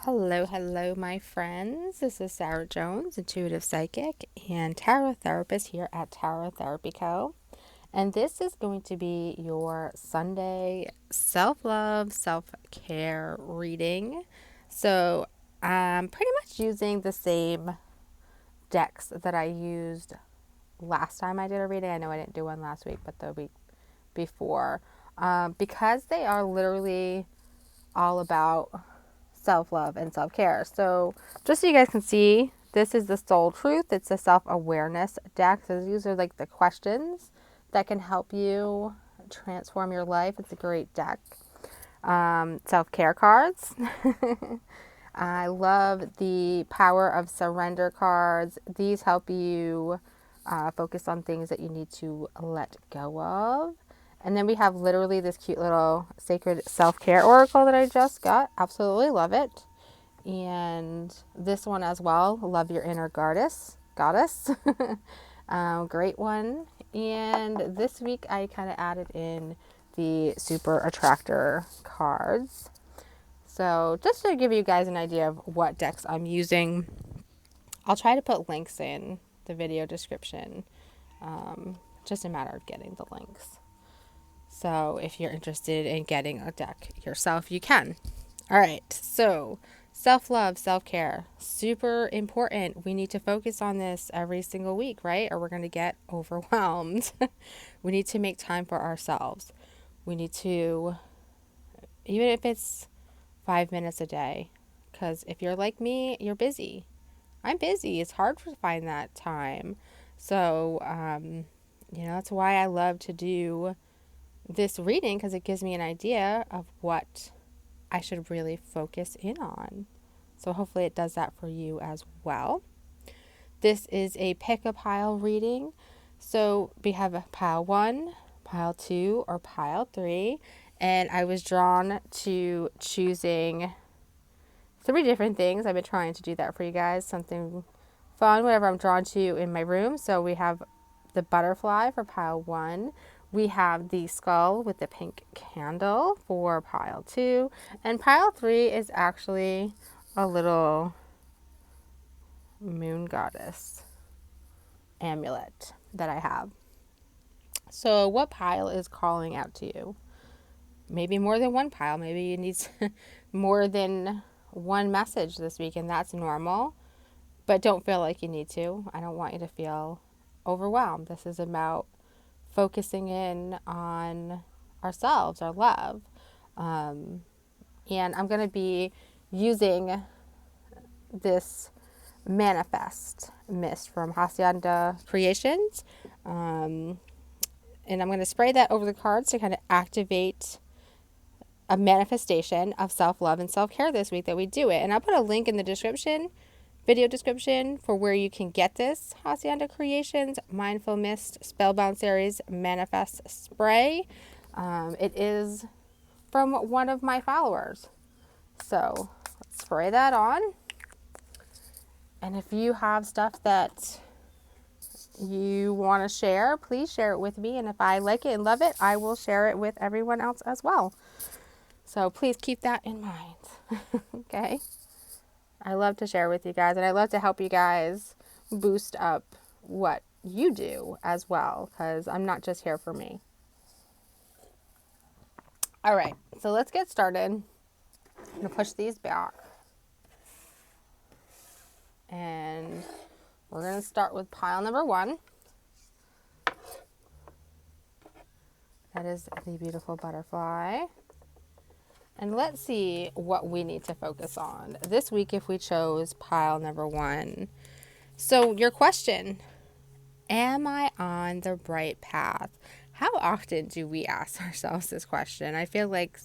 Hello, hello, my friends. This is Sarah Jones, intuitive psychic and tarot therapist here at Tarot Therapy Co. And this is going to be your Sunday self love, self care reading. So I'm pretty much using the same decks that I used last time I did a reading. I know I didn't do one last week, but the week before. Because they are literally all about self love and self care. So, just so you guys can see, this is the Soul Truth. It's a self awareness deck. So, these are like the questions that can help you transform your life. It's a great deck. Self care cards. I love the Power of Surrender cards. These help you focus on things that you need to let go of. And then we have literally this cute little Sacred Self-Care Oracle that I just got. Absolutely love it. And this one as well. Love Your Inner Goddess. Great one. And this week I kind of added in the Super Attractor cards. So just to give you guys an idea of what decks I'm using, I'll try to put links in the video description. Just a matter of getting the links. So if you're interested in getting a deck yourself, you can. All right. So self-love, self-care, super important. We need to focus on this every single week, right? Or we're going to get overwhelmed. We need to make time for ourselves. We need to, even if it's 5 minutes a day, because if you're like me, you're busy. I'm busy. It's hard to find that time. So, that's why I love to do this reading, because it gives me an idea of what I should really focus in on. So hopefully it does that for you as well. This is a pick a pile reading. So we have a pile 1, pile 2, or pile 3. And I was drawn to choosing 3 different things. I've been trying to do that for you guys. Something fun, whatever I'm drawn to in my room. So we have the butterfly for pile 1. We have the skull with the pink candle for pile 2. And pile 3 is actually a little moon goddess amulet that I have. So what pile is calling out to you? Maybe more than one pile. Maybe you need more than one message this week, and that's normal. But don't feel like you need to. I don't want you to feel overwhelmed. This is about focusing in on ourselves, our love. And I'm going to be using this Manifest mist from Hacienda Creations. And I'm going to spray that over the cards to kind of activate a manifestation of self-love and self-care this week that we do it. And I'll put a link in the video description for where you can get this Hacienda Creations Mindful Mist Spellbound Series Manifest Spray. It is from one of my followers. So let's spray that on. And if you have stuff that you want to share, please share it with me. And if I like it and love it, I will share it with everyone else as well. So please keep that in mind. Okay? I love to share with you guys, and I love to help you guys boost up what you do as well, because I'm not just here for me. All right, so let's get started. I'm going to push these back. And we're going to start with pile number 1. That is the beautiful butterfly. And let's see what we need to focus on this week if we chose pile number 1. So your question, am I on the right path? How often do we ask ourselves this question? I feel like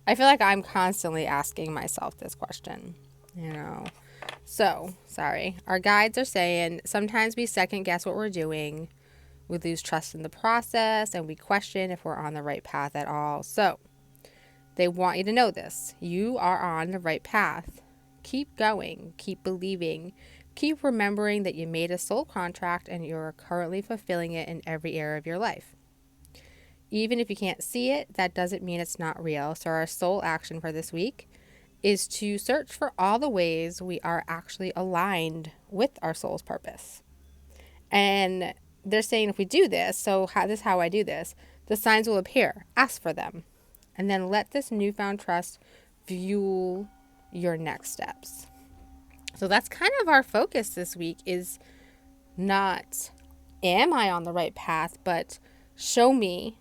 I'm constantly asking myself this question, So, sorry. Our guides are saying sometimes we second guess what we're doing. We lose trust in the process and we question if we're on the right path at all. So, they want you to know this. You are on the right path. Keep going. Keep believing. Keep remembering that you made a soul contract and you're currently fulfilling it in every area of your life. Even if you can't see it, that doesn't mean it's not real. So our soul action for this week is to search for all the ways we are actually aligned with our soul's purpose. And they're saying if we do this, this is how I do this, the signs will appear. Ask for them. And then let this newfound trust fuel your next steps. So that's kind of our focus this week, is not am I on the right path, but show me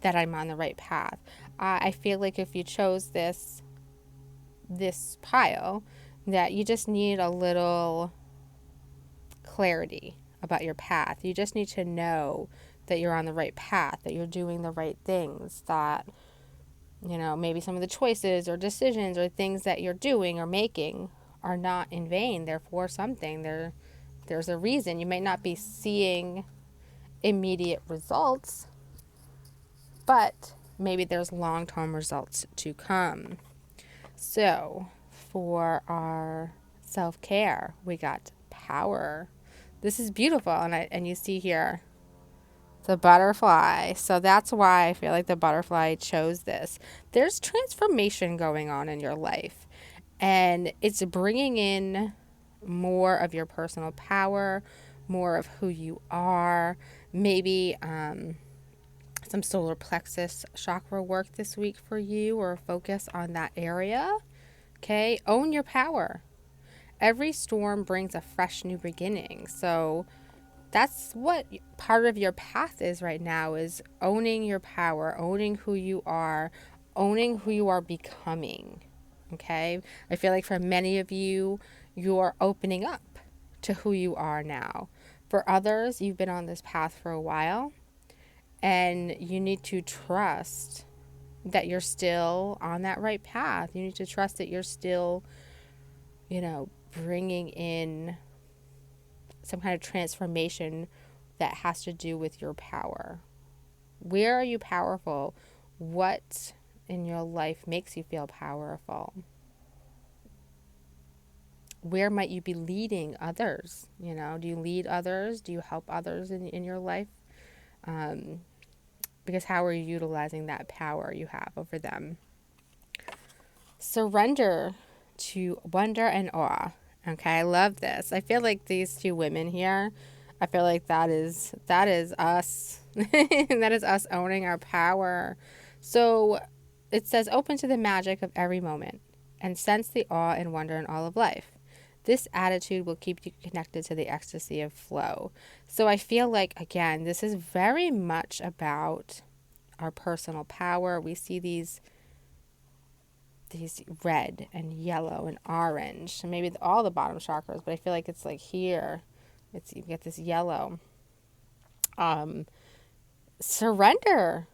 that I'm on the right path. I feel like if you chose this pile, that you just need a little clarity about your path. You just need to know that you're on the right path, that you're doing the right things, that, maybe some of the choices or decisions or things that you're doing or making are not in vain. They're for something. There's a reason. You may not be seeing immediate results, but maybe there's long-term results to come. So for our self-care, we got power. This is beautiful. And you see here the butterfly. So that's why I feel like the butterfly chose this. There's transformation going on in your life, and it's bringing in more of your personal power, more of who you are. Maybe some solar plexus chakra work this week for you, or focus on that area. Okay, own your power. Every storm brings a fresh new beginning. So that's what part of your path is right now, is owning your power, owning who you are becoming. Okay, I feel like for many of you, you're opening up to who you are now. For others, you've been on this path for a while, and you need to trust that you're still on that right path. You need to trust that you're still, bringing in some kind of transformation that has to do with your power. Where are you powerful? What in your life makes you feel powerful? Where might you be leading others? Do you lead others? Do you help others in your life? Because how are you utilizing that power you have over them? Surrender to wonder and awe. Okay, I love this. I feel like these two women here, I feel like that is us. That is us owning our power. So it says, open to the magic of every moment and sense the awe and wonder in all of life. This attitude will keep you connected to the ecstasy of flow. So I feel like, again, this is very much about our personal power. We see these red and yellow and orange, and maybe all the bottom chakras, but I feel like it's like here, you get this yellow. Surrender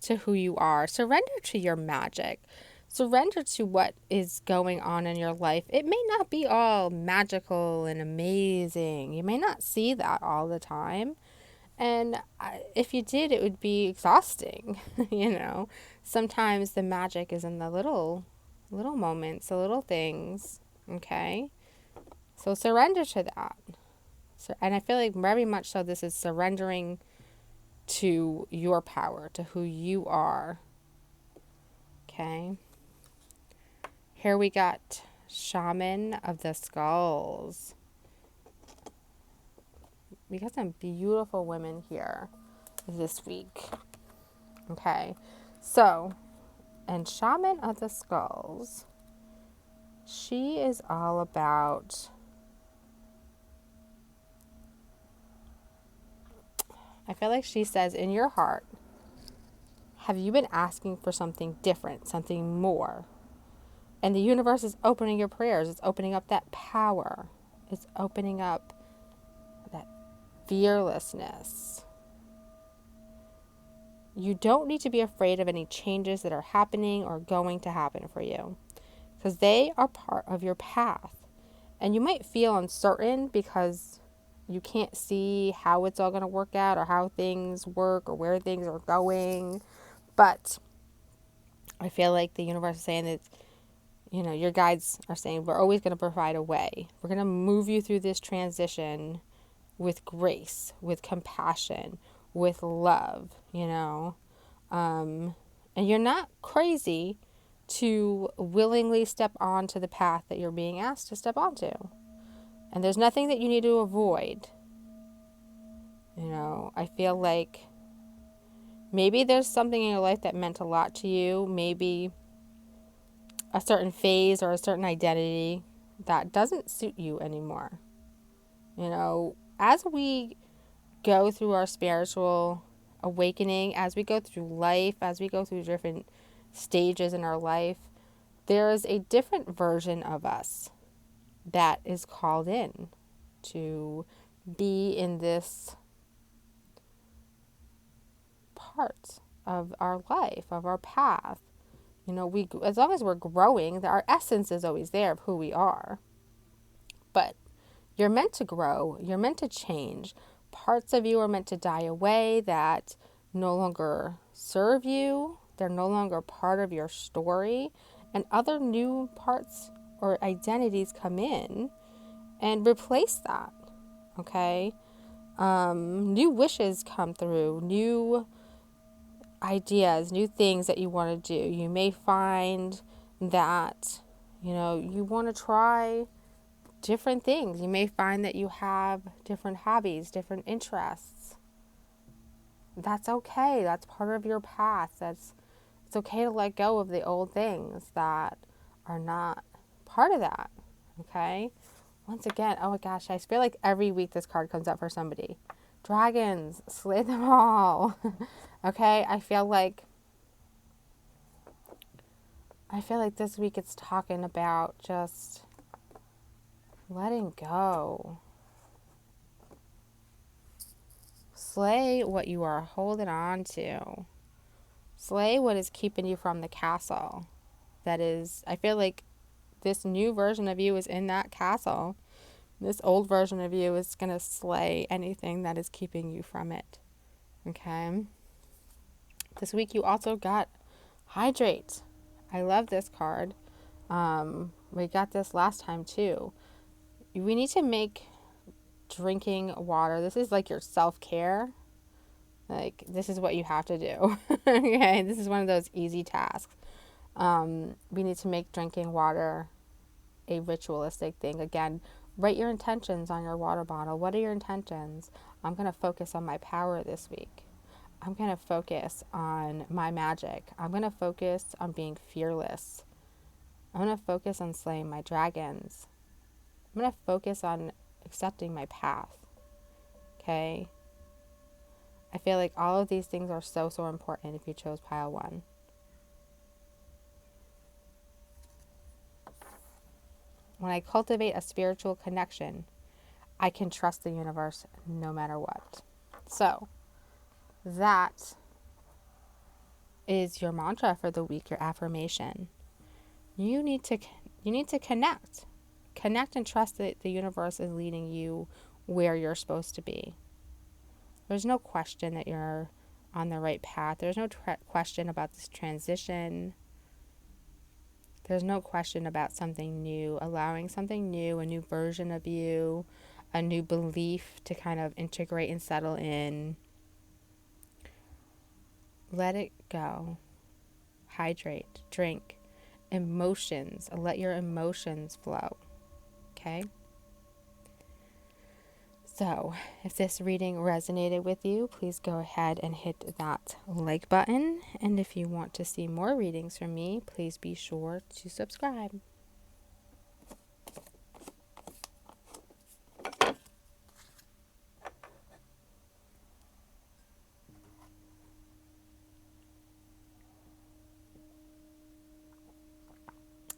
to who you are. Surrender to your magic. Surrender to what is going on in your life. It may not be all magical and amazing. You may not see that all the time. And if you did, it would be exhausting. Sometimes the magic is in the little moments, the little things. Okay. So surrender to that. And I feel like very much so this is surrendering to your power, to who you are. Okay. Here we got Shaman of the Skulls. We got some beautiful women here this week. Okay. So, and Shaman of the Skulls, she is all about, I feel like she says, in your heart, have you been asking for something different, something more? And the universe is opening your prayers. It's opening up that power. It's opening up that fearlessness. You don't need to be afraid of any changes that are happening or going to happen for you, because they are part of your path. And you might feel uncertain because you can't see how it's all going to work out, or how things work, or where things are going. But I feel like the universe is saying that, your guides are saying, we're always going to provide a way. We're going to move you through this transition with grace, with compassion, with love, And you're not crazy to willingly step onto the path that you're being asked to step onto. And there's nothing that you need to avoid. I feel like maybe there's something in your life that meant a lot to you. Maybe a certain phase or a certain identity that doesn't suit you anymore. As we go through our spiritual awakening, as we go through life, as we go through different stages in our life, there is a different version of us that is called in to be in this part of our life, of our path. We, as long as we're growing, our essence is always there of who we are. But you're meant to grow. You're meant to change. Parts of you are meant to die away that no longer serve you. They're no longer part of your story. And other new parts or identities come in and replace that. Okay? New wishes come through. New ideas, new things that you want to do. You may find that, you want to try different things. You may find that you have different hobbies, different interests. That's okay. That's part of your path. It's okay to let go of the old things that are not part of that. Okay? Once again, oh my gosh, I feel like every week this card comes up for somebody. Dragons, slay them all. Okay? I feel like this week it's talking about just letting go. Slay what you are holding on to. Slay what is keeping you from the castle. That is, I feel like this new version of you is in that castle. This old version of you is going to slay anything that is keeping you from it. Okay? This week you also got hydrate. I love this card. We got this last time too. We need to make drinking water. This is like your self-care. Like, this is what you have to do. Okay? This is one of those easy tasks. We need to make drinking water a ritualistic thing. Again, write your intentions on your water bottle. What are your intentions? I'm going to focus on my power this week. I'm going to focus on my magic. I'm going to focus on being fearless. I'm going to focus on slaying my dragons. I'm going to focus on accepting my path. Okay? I feel like all of these things are so, so important if you chose pile 1. When I cultivate a spiritual connection, I can trust the universe no matter what. So, that is your mantra for the week, your affirmation. You need to connect. Connect and trust that the universe is leading you where you're supposed to be. There's no question that you're on the right path. There's no question about this transition. There's no question about something new, allowing something new, a new version of you, a new belief to kind of integrate and settle in. Let it go. Hydrate, drink, emotions. Let your emotions flow. Okay? So, if this reading resonated with you, please go ahead and hit that like button. And if you want to see more readings from me, please be sure to subscribe.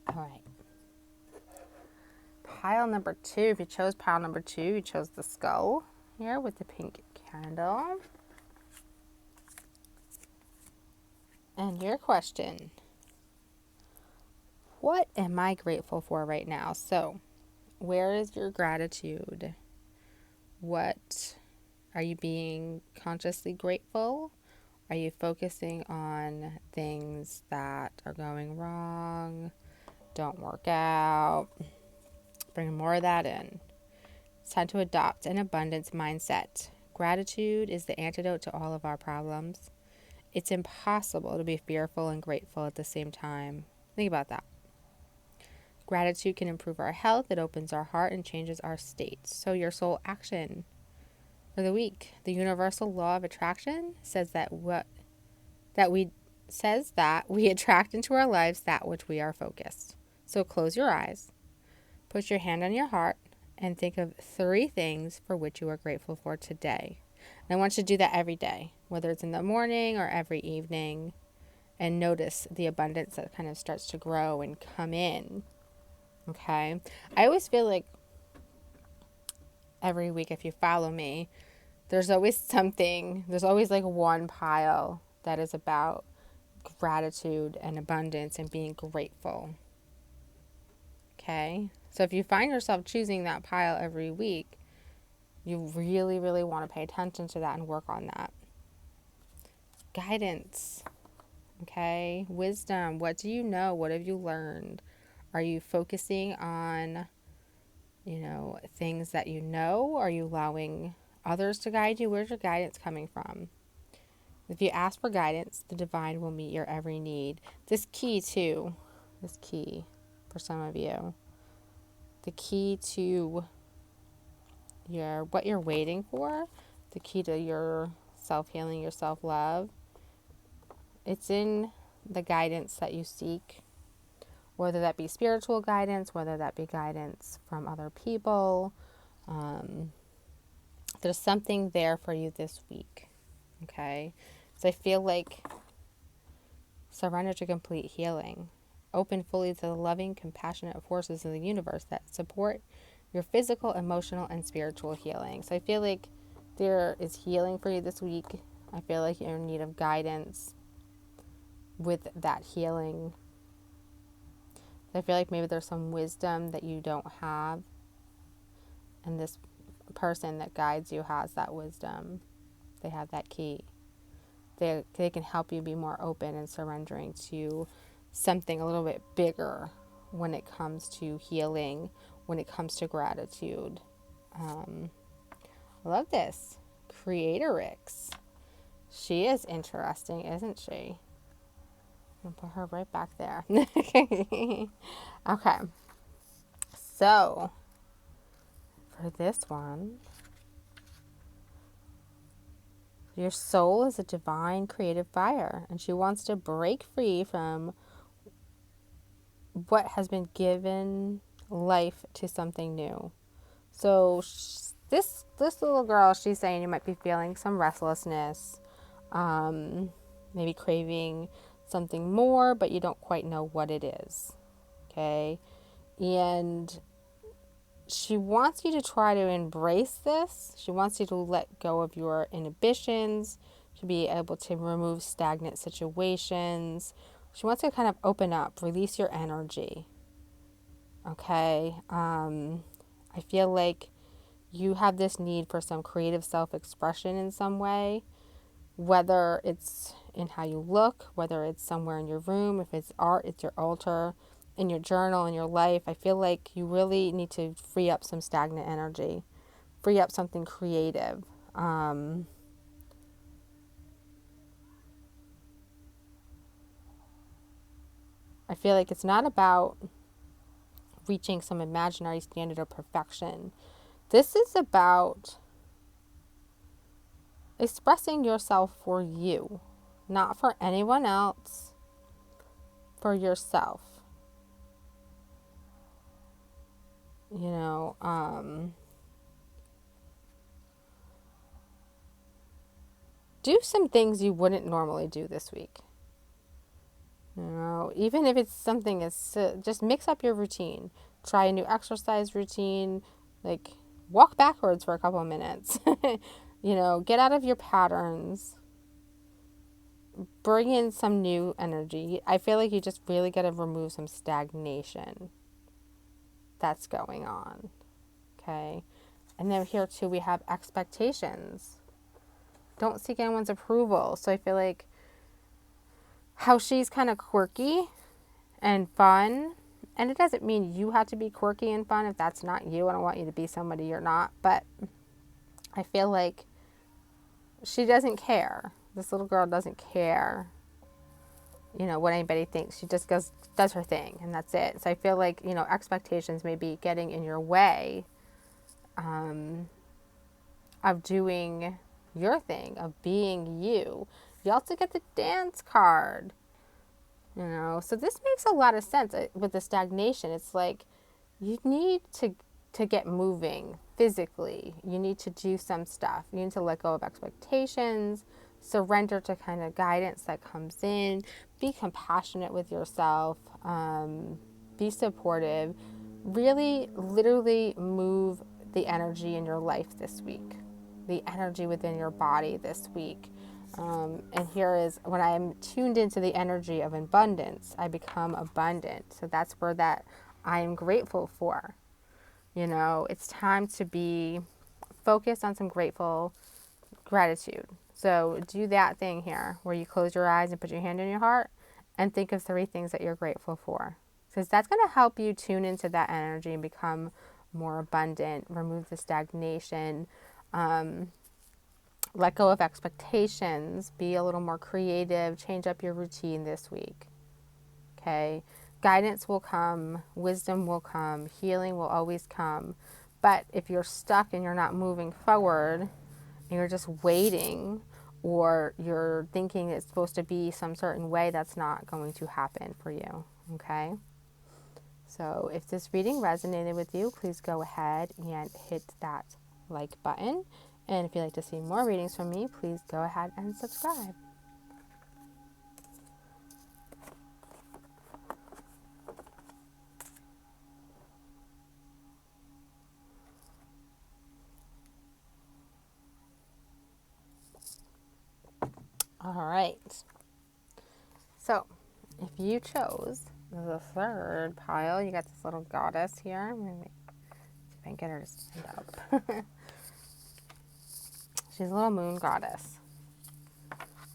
All right. Pile number 2, if you chose pile number 2, you chose the skull here with the pink candle. And your question, what am I grateful for right now? So, where is your gratitude? What are you being consciously grateful? Are you focusing on things that are going wrong, don't work out? Bring more of that in. It's time to adopt an abundance mindset. Gratitude is the antidote to all of our problems. It's impossible to be fearful and grateful at the same time. Think about that. Gratitude can improve our health, it opens our heart, and changes our state. So your soul action for the week. The universal law of attraction says that we attract into our lives that which we are focused. So close your eyes, put your hand on your heart, and think of 3 things for which you are grateful for today. And I want you to do that every day, whether it's in the morning or every evening, and notice the abundance that kind of starts to grow and come in. Okay? I always feel like every week, if you follow me, there's always like one pile that is about gratitude and abundance and being grateful. Okay? So if you find yourself choosing that pile every week, you really, really want to pay attention to that and work on that. Guidance. Okay? Wisdom. What do you know? What have you learned? Are you focusing on, things that you know? Are you allowing others to guide you? Where's your guidance coming from? If you ask for guidance, the divine will meet your every need. This key for some of you. The key to what you're waiting for, the key to your self-healing, your self-love, it's in the guidance that you seek, whether that be spiritual guidance, whether that be guidance from other people. There's something there for you this week, okay? So I feel like surrender to complete healing. Open fully to the loving, compassionate forces in the universe that support your physical, emotional, and spiritual healing. So I feel like there is healing for you this week. I feel like you're in need of guidance with that healing. I feel like maybe there's some wisdom that you don't have, and this person that guides you has that wisdom. They have that key. They can help you be more open and surrendering to something a little bit bigger when it comes to healing, when it comes to gratitude. I love this. Creatorix. She is interesting, isn't she? I'll put her right back there. Okay. So, for this one, your soul is a divine creative fire, and she wants to break free from what has been given life to something new. So this little girl, she's saying you might be feeling some restlessness, maybe craving something more, but you don't quite know what it is. Okay, and she wants you to try to embrace this. She wants you to let go of your inhibitions, to be able to remove stagnant situations. She wants to kind of open up, release your energy. Okay. I feel like you have this need for some creative self-expression in some way, whether it's in how you look, whether it's somewhere in your room, if it's art, it's your altar, in your journal, in your life. I feel like you really need to free up some stagnant energy, free up something creative. I feel like it's not about reaching some imaginary standard of perfection. This is about expressing yourself for you, not for anyone else, for yourself. Do some things you wouldn't normally do this week. Even if it's something as just mix up your routine. Try a new exercise routine, like walk backwards for a couple of minutes. Get out of your patterns. Bring in some new energy. I feel like you just really got to remove some stagnation that's going on. Okay? And then here too we have expectations. Don't seek anyone's approval. So I feel like how she's kind of quirky and fun, and it doesn't mean you have to be quirky and fun if that's not you. I don't want you to be somebody you're not, but I feel like she doesn't care. This little girl doesn't care, what anybody thinks. She just does her thing, and that's it. So I feel like, expectations may be getting in your way of doing your thing, of being you. You also get the dance card, So this makes a lot of sense with the stagnation. It's like you need to get moving physically. You need to do some stuff. You need to let go of expectations, surrender to kind of guidance that comes in, be compassionate with yourself, be supportive, really literally move the energy in your life this week, the energy within your body this week. And here is when I'm tuned into the energy of abundance, I become abundant. So that's where that I am grateful for. It's time to be focused on some gratitude. So do that thing here where you close your eyes and put your hand on your heart and think of 3 things that you're grateful for. Because that's going to help you tune into that energy and become more abundant, remove the stagnation, let go of expectations, be a little more creative, change up your routine this week. Okay? Guidance will come, wisdom will come, healing will always come. But if you're stuck and you're not moving forward, and you're just waiting, or you're thinking it's supposed to be some certain way, that's not going to happen for you. Okay? So if this reading resonated with you, please go ahead and hit that like button. And if you'd like to see more readings from me, please go ahead and subscribe. All right. So if you chose the 3rd pile, you got this little goddess here. I'm going to see if I can get her to stand up. She's a little moon goddess.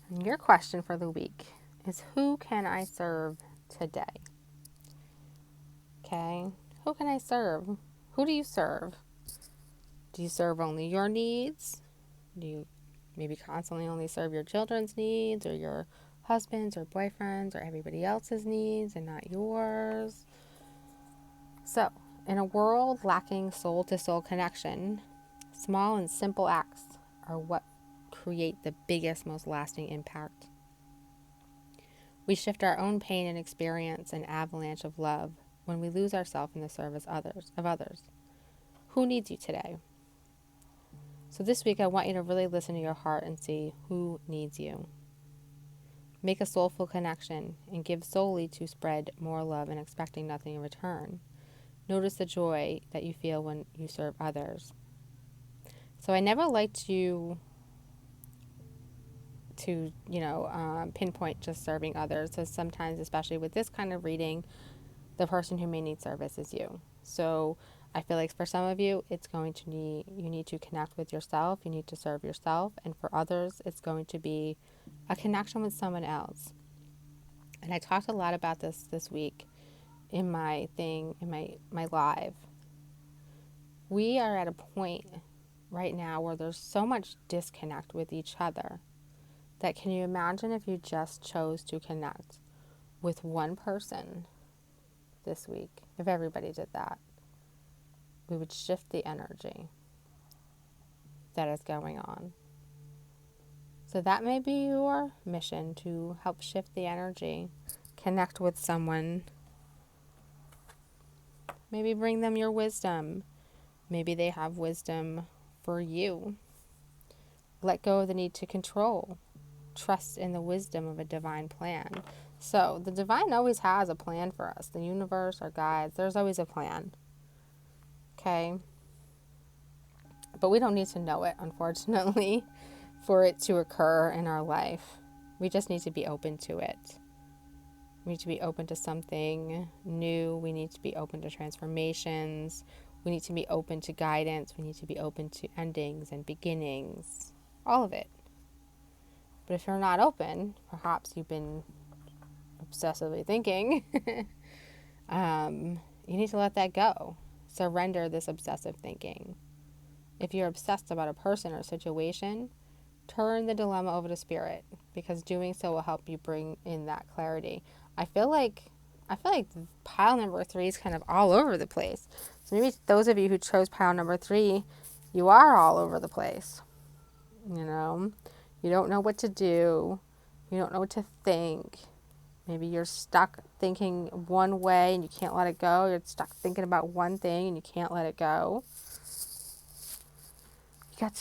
And your question for the week is, who can I serve today? Okay. Who can I serve? Who do you serve? Do you serve only your needs? Do you maybe constantly only serve your children's needs, or your husband's or boyfriend's, or everybody else's needs and not yours? So, in a world lacking soul-to-soul connection, small and simple acts are what create the biggest, most lasting impact. We shift our own pain and experience an avalanche of love when we lose ourselves in the service of others. Who needs you today? So this week, I want you to really listen to your heart and see who needs you. Make a soulful connection and give solely to spread more love and expecting nothing in return. Notice the joy that you feel when you serve others. So I never like to pinpoint just serving others. So sometimes, especially with this kind of reading, the person who may need service is you. So I feel like for some of you, you need to connect with yourself. You need to serve yourself. And for others, it's going to be a connection with someone else. And I talked a lot about this week in my live. We are at a point right now where there's so much disconnect with each other that, can you imagine if you just chose to connect with one person this week? If everybody did that, we would shift the energy that is going on. So that may be your mission, to help shift the energy, connect with someone, maybe bring them your wisdom. Maybe they have wisdom for you. Let go of the need to control. Trust in the wisdom of a divine plan. So the divine always has a plan for us. The universe, our guides, there's always a plan. Okay? But we don't need to know it, unfortunately, for it to occur in our life. We just need to be open to it. We need to be open to something new. We need to be open to transformations. We need to be open to guidance. We need to be open to endings and beginnings. All of it. But if you're not open, perhaps you've been obsessively thinking, you need to let that go. Surrender this obsessive thinking. If you're obsessed about a person or a situation, Turn the dilemma over to spirit, because doing so will help you bring in that clarity. I feel like pile number 3 is kind of all over the place. So maybe those of you who chose pile number 3, you are all over the place. You know, you don't know what to do. You don't know what to think. Maybe you're stuck thinking one way and you can't let it go. You're stuck thinking about one thing and you can't let it go. You got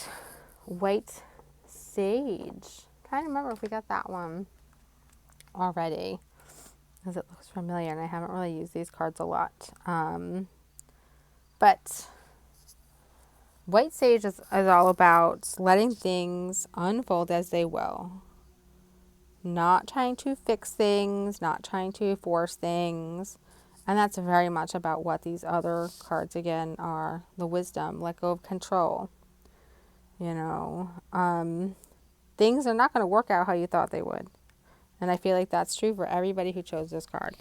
white sage. I'm trying to remember if we got that one already, because it looks familiar and I haven't really used these cards a lot. But white sage is all about letting things unfold as they will. Not trying to fix things, not trying to force things. And that's very much about what these other cards again are. The wisdom, let go of control. You know, things are not going to work out how you thought they would. And I feel like that's true for everybody who chose this card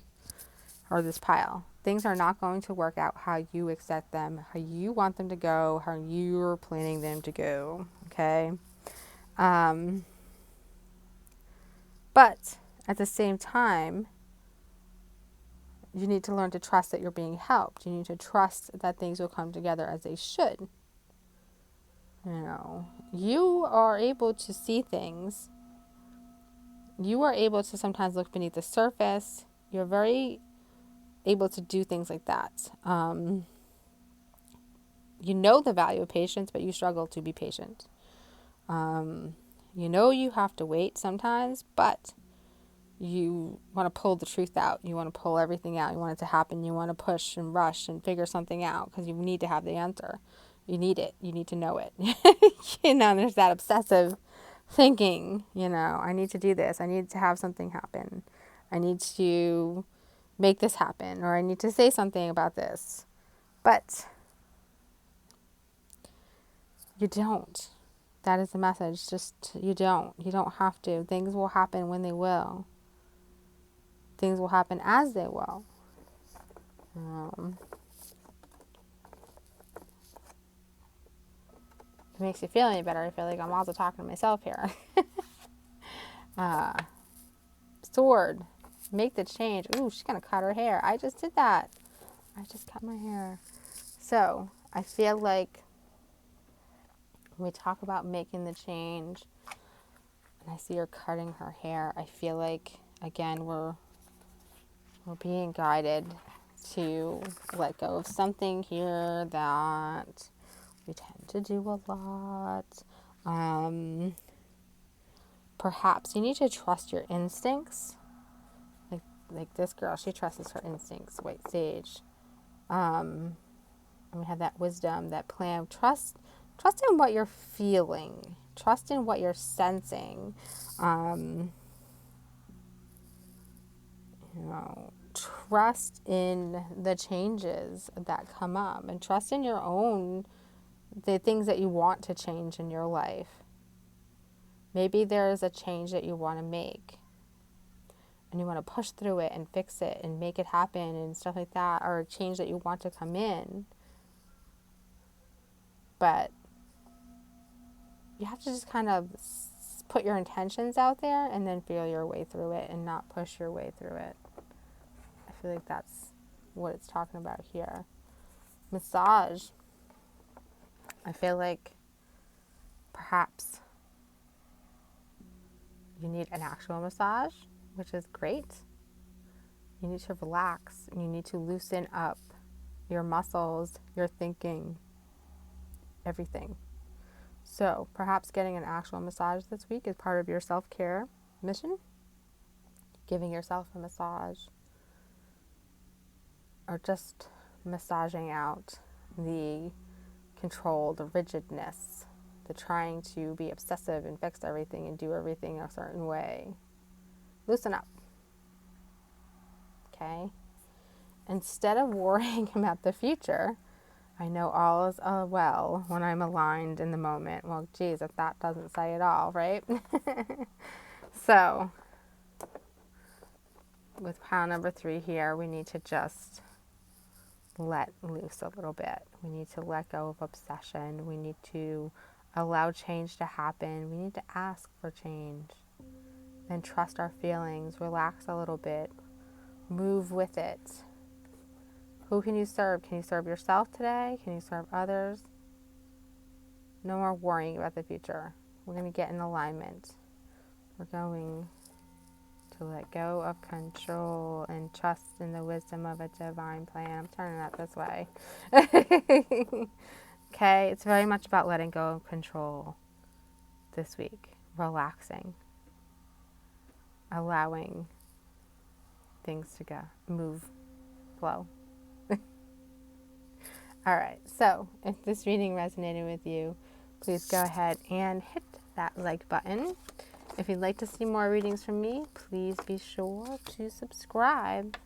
or this pile. Things are not going to work out how you expect them, how you want them to go, how you're planning them to go. Okay? But at the same time, you need to learn to trust that you're being helped. You need to trust that things will come together as they should. You know, you are able to see things. You are able to sometimes look beneath the surface. You're very able to do things like that. You know the value of patience, but you struggle to be patient. You know you have to wait sometimes, but you want to pull the truth out. You want to pull everything out. You want it to happen. You want to push and rush and figure something out because you need to have the answer. You need it. You need to know it. You know, there's that obsessive thinking, you know, I need to do this. I need to have something happen. I need to make this happen, or I need to say something about this. But you don't. That is the message. Just, you don't. You don't have to. Things will happen when they will. Things will happen as they will. It makes you feel any better. I feel like I'm also talking to myself here. Sword. Make the change. Ooh, she's going to cut her hair. I just did that. I just cut my hair. So, I feel like when we talk about making the change, and I see her cutting her hair, I feel like, again, we're being guided to let go of something here that we tend to do a lot. Perhaps you need to trust your instincts. Like this girl, she trusts her instincts, white sage. And we have that wisdom, that plan. Trust in what you're feeling. Trust in what you're sensing. You know, trust in the changes that come up, and trust in the things that you want to change in your life. Maybe there's a change that you want to make and you want to push through it and fix it and make it happen and stuff like that, or a change that you want to come in. But you have to just kind of put your intentions out there and then feel your way through it and not push your way through it. I feel like that's what it's talking about here. Massage. I feel like perhaps you need an actual massage, which is great. You need to relax. You need to loosen up your muscles, your thinking, everything. So perhaps getting an actual massage this week is part of your self-care mission. Giving yourself a massage, or just massaging out the control, the rigidness, the trying to be obsessive and fix everything and do everything a certain way. Loosen up. Okay? Instead of worrying about the future, I know all is well when I'm aligned in the moment. Well, geez, if that doesn't say it all, right? So, with pile number 3 here, we need to just let loose a little bit. We need to let go of obsession. We need to allow change to happen. We need to ask for change. Then trust our feelings, relax a little bit, move with it. Who can you serve? Can you serve yourself today? Can you serve others? No more worrying about the future. We're going to get in alignment. We're going to let go of control and trust in the wisdom of a divine plan. I'm turning that this way. Okay, it's very much about letting go of control this week. Relaxing. Allowing things to go, move, flow. All right, so if this reading resonated with you, please go ahead and hit that like button. If you'd like to see more readings from me, please be sure to subscribe.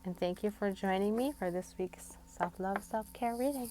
And thank you for joining me for this week's Self-Love, Self-Care reading.